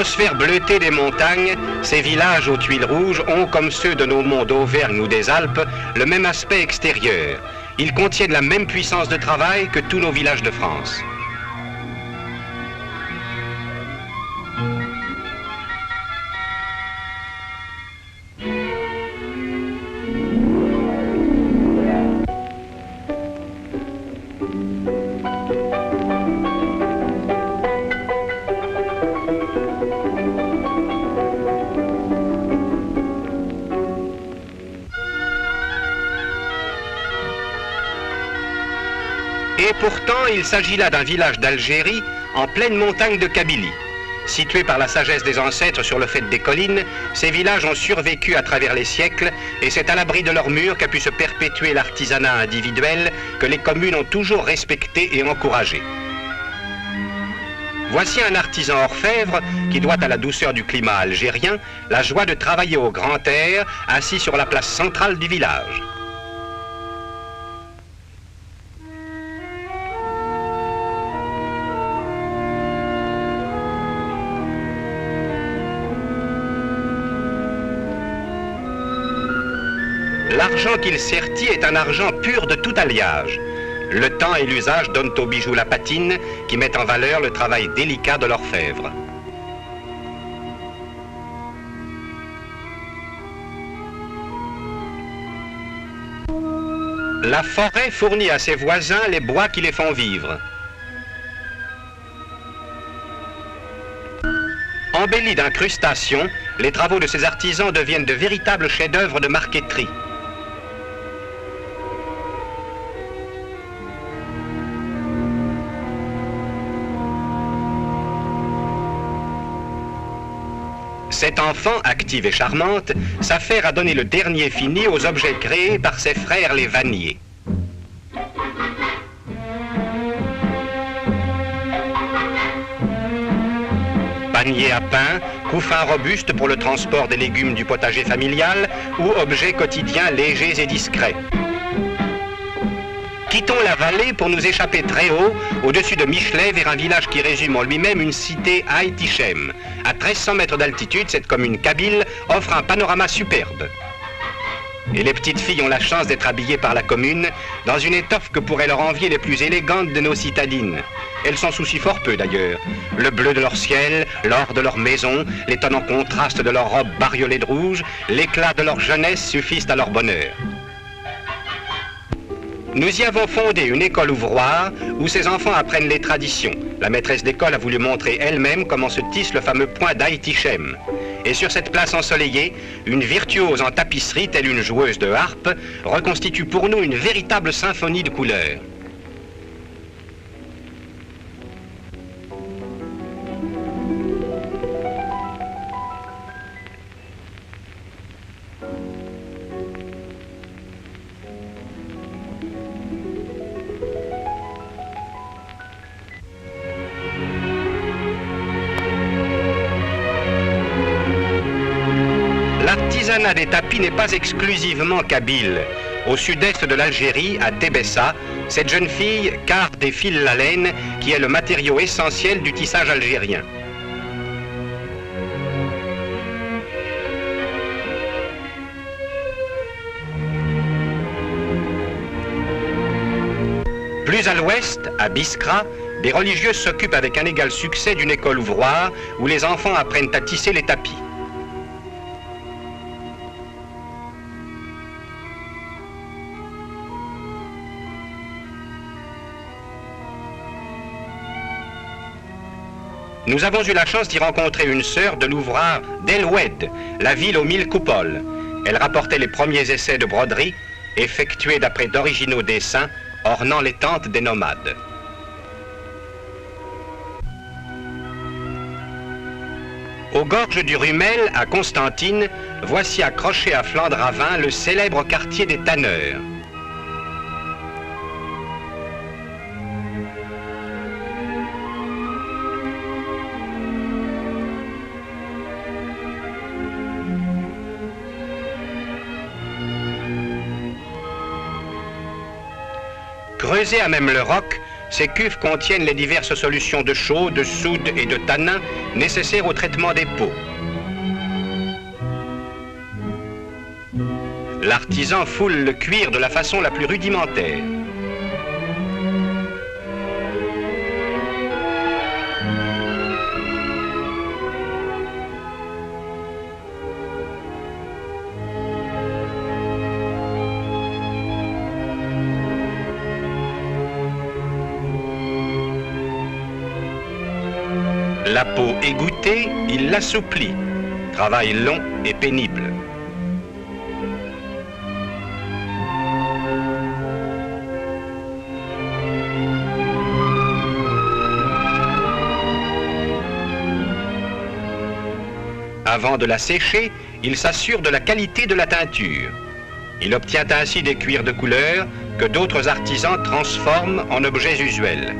l'atmosphère bleutée des montagnes, ces villages aux tuiles rouges ont, comme ceux de nos monts d'Auvergne ou des Alpes, le même aspect extérieur. Ils contiennent la même puissance de travail que tous nos villages de France. Et pourtant, il s'agit là d'un village d'Algérie en pleine montagne de Kabylie. Situés par la sagesse des ancêtres sur le faîte des collines, ces villages ont survécu à travers les siècles et c'est à l'abri de leurs murs qu'a pu se perpétuer l'artisanat individuel que les communes ont toujours respecté et encouragé. Voici un artisan orfèvre qui doit à la douceur du climat algérien la joie de travailler au grand air, assis sur la place centrale du village. L'argent qu'il sertit est un argent pur de tout alliage. Le temps et l'usage donnent aux bijoux la patine qui met en valeur le travail délicat de l'orfèvre. La forêt fournit à ses voisins les bois qui les font vivre. Embellis d'incrustations, les travaux de ces artisans deviennent de véritables chefs-d'œuvre de marqueterie. Cette enfant, active et charmante, s'affaire à donner le dernier fini aux objets créés par ses frères les vanniers. Panier à pain, couffin robuste pour le transport des légumes du potager familial ou objets quotidiens légers et discrets. Quittons la vallée pour nous échapper très haut, au-dessus de Michelet, vers un village qui résume en lui-même une cité à Aït-Ichem. À 1300 mètres d'altitude, cette commune kabyle offre un panorama superbe. Et les petites filles ont la chance d'être habillées par la commune dans une étoffe que pourraient leur envier les plus élégantes de nos citadines. Elles s'en soucient fort peu d'ailleurs. Le bleu de leur ciel, l'or de leur maison, l'étonnant contraste de leurs robes bariolées de rouge, l'éclat de leur jeunesse suffisent à leur bonheur. Nous y avons fondé une école ouvroire où ces enfants apprennent les traditions. La maîtresse d'école a voulu montrer elle-même comment se tisse le fameux point d'Aït-Ichem. Et sur cette place ensoleillée, une virtuose en tapisserie, telle une joueuse de harpe, reconstitue pour nous une véritable symphonie de couleurs. L'artisanat des tapis n'est pas exclusivement kabyle. Au sud-est de l'Algérie, à Tébessa, cette jeune fille carde et file la laine qui est le matériau essentiel du tissage algérien. Plus à l'ouest, à Biskra, des religieuses s'occupent avec un égal succès d'une école ouvroire où les enfants apprennent à tisser les tapis. Nous avons eu la chance d'y rencontrer une sœur de l'ouvroir d'El Oued, la ville aux 1000 coupoles. Elle rapportait les premiers essais de broderie, effectués d'après d'originaux dessins, ornant les tentes des nomades. Aux gorges du Rumel, à Constantine, voici accroché à flanc de ravin le célèbre quartier des tanneurs. Creusé à même le roc, Ces cuves contiennent les diverses solutions de chaux, de soude et de tanin nécessaires au traitement des peaux. L'artisan foule le cuir de la façon la plus rudimentaire. La peau égouttée, il l'assouplit. Travail long et pénible. Avant de la sécher, il s'assure de la qualité de la teinture. Il obtient ainsi des cuirs de couleur que d'autres artisans transforment en objets usuels.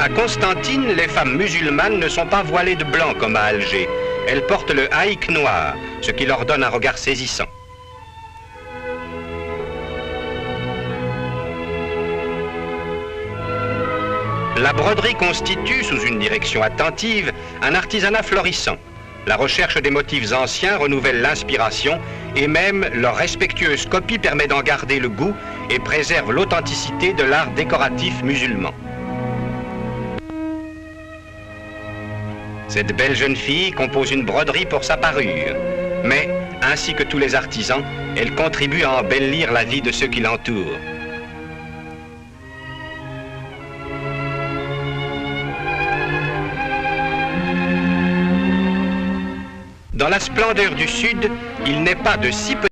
À Constantine, les femmes musulmanes ne sont pas voilées de blanc comme à Alger. Elles portent le haïk noir, ce qui leur donne un regard saisissant. La broderie constitue, sous une direction attentive, un artisanat florissant. La recherche des motifs anciens renouvelle l'inspiration et même leur respectueuse copie permet d'en garder le goût et préserve l'authenticité de l'art décoratif musulman. Cette belle jeune fille compose une broderie pour sa parure, mais, ainsi que tous les artisans, elle contribue à embellir la vie de ceux qui l'entourent. Dans la splendeur du Sud, il n'est pas de si